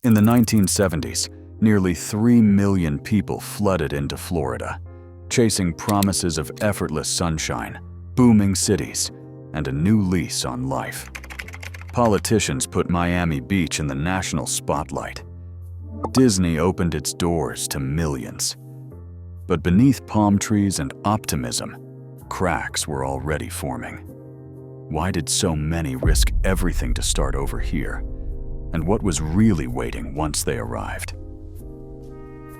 In the 1970s, nearly 3 million people flooded into Florida, chasing promises of effortless sunshine, booming cities, and a new lease on life. Politicians put Miami Beach in the national spotlight. Disney opened its doors to millions. But beneath palm trees and optimism, cracks were already forming. Why did so many risk everything to start over here? And what was really waiting once they arrived?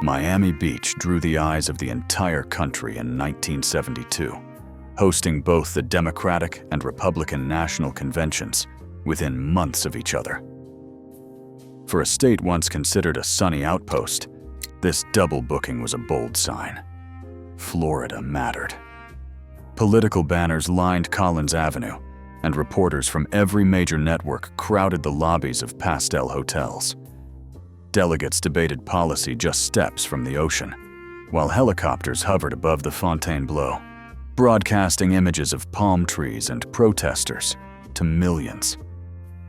Miami Beach drew the eyes of the entire country in 1972, hosting both the Democratic and Republican national conventions within months of each other. For a state once considered a sunny outpost, this double booking was a bold sign. Florida mattered. Political banners lined Collins Avenue, and reporters from every major network crowded the lobbies of Pastel hotels. Delegates debated policy just steps from the ocean, while helicopters hovered above the Fontainebleau, broadcasting images of palm trees and protesters to millions.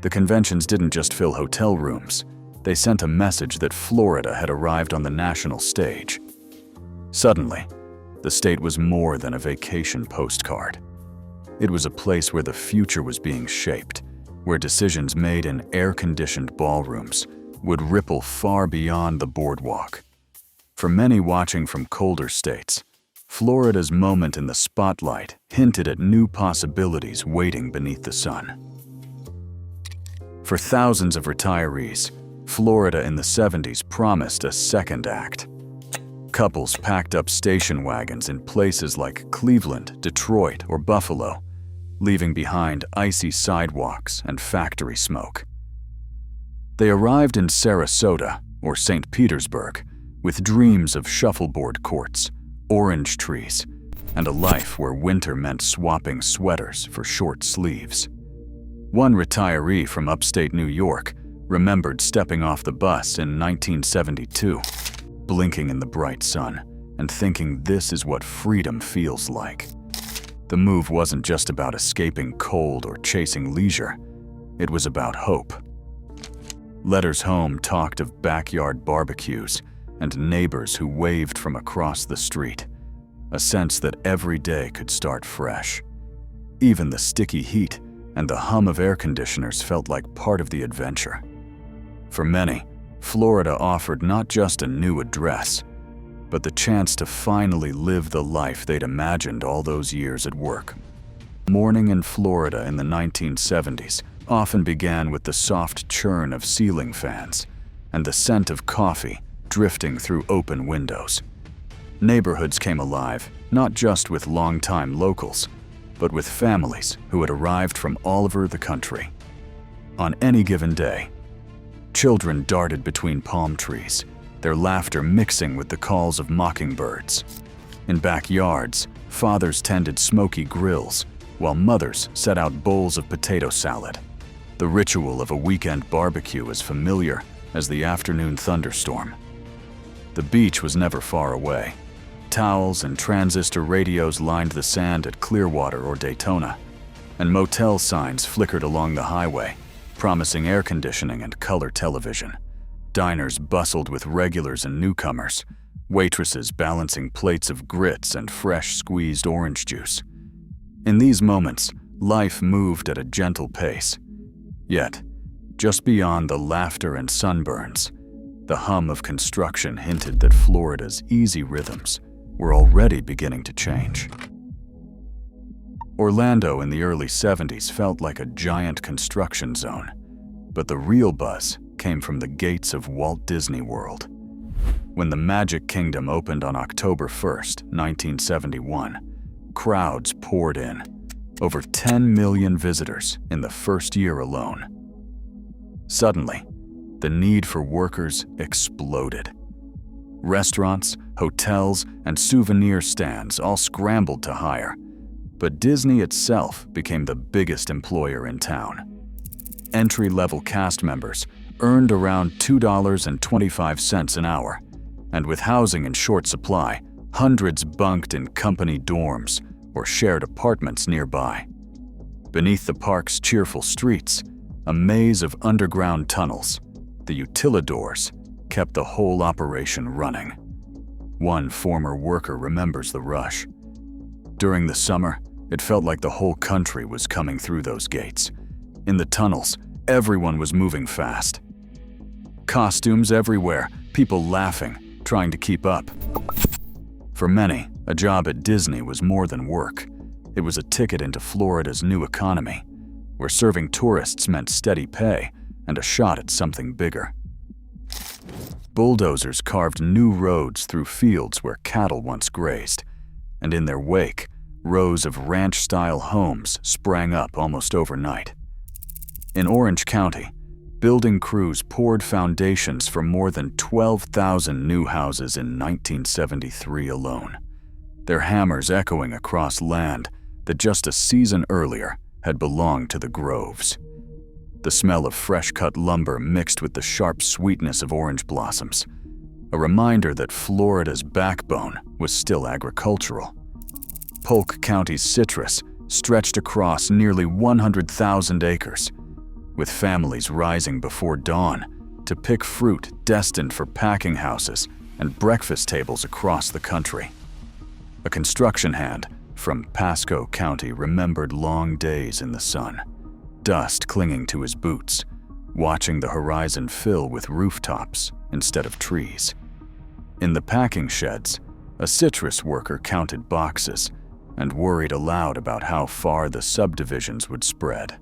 The conventions didn't just fill hotel rooms, they sent a message that Florida had arrived on the national stage. Suddenly, the state was more than a vacation postcard. It was a place where the future was being shaped, where decisions made in air-conditioned ballrooms would ripple far beyond the boardwalk. For many watching from colder states, Florida's moment in the spotlight hinted at new possibilities waiting beneath the sun. For thousands of retirees, Florida in the 70s promised a second act. Couples packed up station wagons in places like Cleveland, Detroit, or Buffalo, leaving behind icy sidewalks and factory smoke. They arrived in Sarasota or St. Petersburg with dreams of shuffleboard courts, orange trees, and a life where winter meant swapping sweaters for short sleeves. One retiree from upstate New York remembered stepping off the bus in 1972, blinking in the bright sun and thinking this is what freedom feels like. The move wasn't just about escaping cold or chasing leisure, it was about hope. Letters home talked of backyard barbecues and neighbors who waved from across the street, a sense that every day could start fresh. Even the sticky heat and the hum of air conditioners felt like part of the adventure. For many, Florida offered not just a new address, but the chance to finally live the life they'd imagined all those years at work. Morning in Florida in the 1970s often began with the soft churn of ceiling fans and the scent of coffee drifting through open windows. Neighborhoods came alive, not just with longtime locals, but with families who had arrived from all over the country. On any given day, children darted between palm trees, their laughter mixing with the calls of mockingbirds. In backyards, fathers tended smoky grills, while mothers set out bowls of potato salad. The ritual of a weekend barbecue as familiar as the afternoon thunderstorm. The beach was never far away. Towels and transistor radios lined the sand at Clearwater or Daytona, and motel signs flickered along the highway, promising air conditioning and color television. Diners bustled with regulars and newcomers, waitresses balancing plates of grits and fresh squeezed orange juice. In these moments, life moved at a gentle pace. Yet, just beyond the laughter and sunburns, the hum of construction hinted that Florida's easy rhythms were already beginning to change. Orlando in the early 70s felt like a giant construction zone, but the real buzz came from the gates of Walt Disney World. When the Magic Kingdom opened on October 1st, 1971, crowds poured in, over 10 million visitors in the first year alone. Suddenly, the need for workers exploded. Restaurants, hotels, and souvenir stands all scrambled to hire, but Disney itself became the biggest employer in town. Entry-level cast members earned around $2.25 an hour, and with housing in short supply, hundreds bunked in company dorms or shared apartments nearby. Beneath the park's cheerful streets, a maze of underground tunnels, The utilidors kept the whole operation running. One former worker remembers the rush. During the summer, it felt like the whole country was coming through those gates. In the tunnels, everyone was moving fast. Costumes everywhere, people laughing, trying to keep up. For many, a job at Disney was more than work. It was a ticket into Florida's new economy, where serving tourists meant steady pay and a shot at something bigger. Bulldozers carved new roads through fields where cattle once grazed, and in their wake, rows of ranch-style homes sprang up almost overnight. In Orange County, building crews poured foundations for more than 12,000 new houses in 1973 alone, their hammers echoing across land that just a season earlier had belonged to the groves. The smell of fresh-cut lumber mixed with the sharp sweetness of orange blossoms, a reminder that Florida's backbone was still agricultural. Polk County's citrus stretched across nearly 100,000 acres, with families rising before dawn to pick fruit destined for packing houses and breakfast tables across the country. A construction hand from Pasco County remembered long days in the sun, dust clinging to his boots, watching the horizon fill with rooftops instead of trees. In the packing sheds, a citrus worker counted boxes and worried aloud about how far the subdivisions would spread.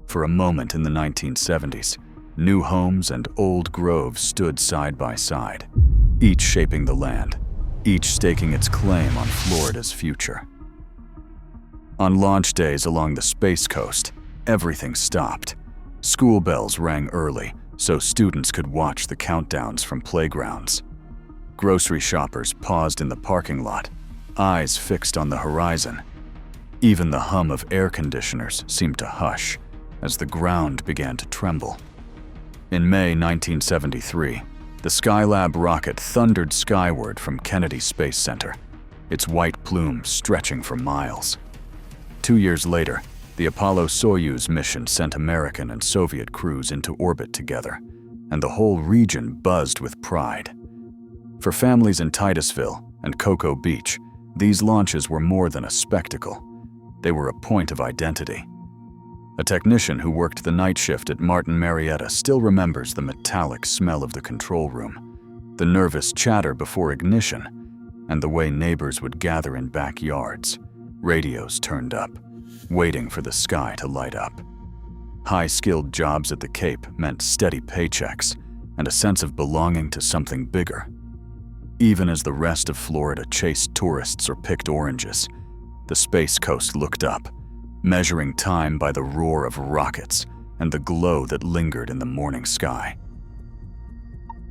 For a moment in the 1970s, new homes and old groves stood side by side, each shaping the land, each staking its claim on Florida's future. On launch days along the Space Coast, everything stopped. School bells rang early so students could watch the countdowns from playgrounds. Grocery shoppers paused in the parking lot, eyes fixed on the horizon. Even the hum of air conditioners seemed to hush as the ground began to tremble. In May 1973, the Skylab rocket thundered skyward from Kennedy Space Center, its white plume stretching for miles. 2 years later, the Apollo-Soyuz mission sent American and Soviet crews into orbit together, and the whole region buzzed with pride. For families in Titusville and Cocoa Beach, these launches were more than a spectacle. They were a point of identity. A technician who worked the night shift at Martin Marietta still remembers the metallic smell of the control room, the nervous chatter before ignition, and the way neighbors would gather in backyards, radios turned up, waiting for the sky to light up. High-skilled jobs at the Cape meant steady paychecks and a sense of belonging to something bigger. Even as the rest of Florida chased tourists or picked oranges, the Space Coast looked up, measuring time by the roar of rockets and the glow that lingered in the morning sky.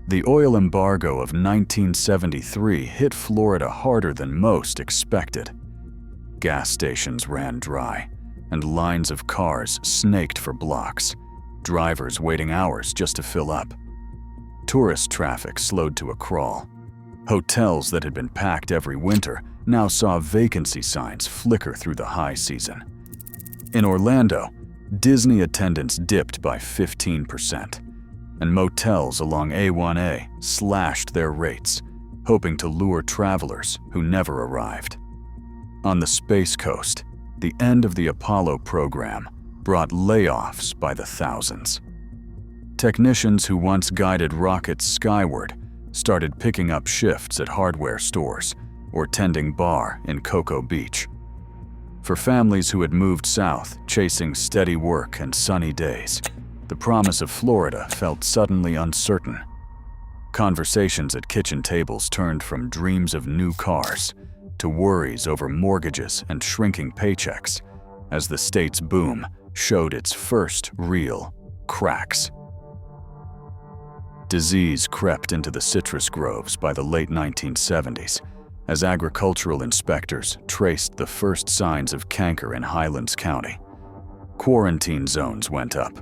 The oil embargo of 1973 hit Florida harder than most expected. Gas stations ran dry, and lines of cars snaked for blocks, drivers waiting hours just to fill up. Tourist traffic slowed to a crawl. Hotels that had been packed every winter now saw vacancy signs flicker through the high season. In Orlando, Disney attendance dipped by 15%, and motels along A1A slashed their rates, hoping to lure travelers who never arrived. On the Space Coast, the end of the Apollo program brought layoffs by the thousands. Technicians who once guided rockets skyward started picking up shifts at hardware stores or tending bar in Cocoa Beach. For families who had moved south, chasing steady work and sunny days, the promise of Florida felt suddenly uncertain. Conversations at kitchen tables turned from dreams of new cars to worries over mortgages and shrinking paychecks as the state's boom showed its first real cracks. Disease crept into the citrus groves by the late 1970s as agricultural inspectors traced the first signs of canker in Highlands County. Quarantine zones went up,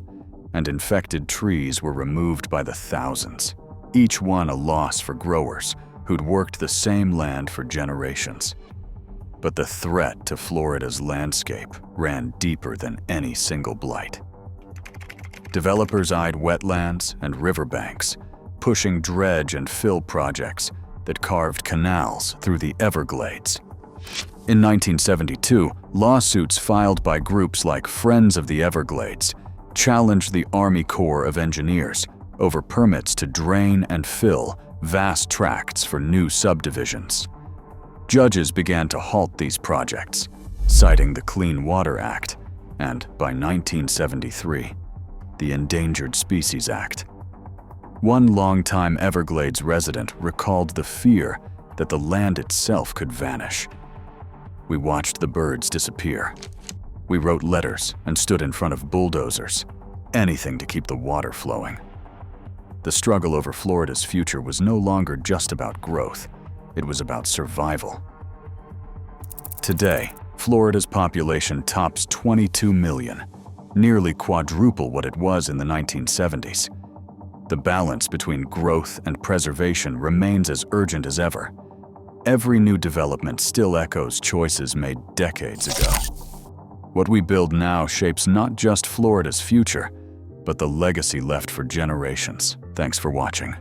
and infected trees were removed by the thousands, each one a loss for growers who'd worked the same land for generations. But the threat to Florida's landscape ran deeper than any single blight. Developers eyed wetlands and riverbanks, pushing dredge and fill projects that carved canals through the Everglades. In 1972, lawsuits filed by groups like Friends of the Everglades challenged the Army Corps of Engineers over permits to drain and fill vast tracts for new subdivisions. Judges began to halt these projects, citing the Clean Water Act and, by 1973, the Endangered Species Act. One longtime Everglades resident recalled the fear that the land itself could vanish. We watched the birds disappear. We wrote letters and stood in front of bulldozers, anything to keep the water flowing. The struggle over Florida's future was no longer just about growth, it was about survival. Today, Florida's population tops 22 million, nearly quadruple what it was in the 1970s. The balance between growth and preservation remains as urgent as ever. Every new development still echoes choices made decades ago. What we build now shapes not just Florida's future, but the legacy left for generations. Thanks for watching.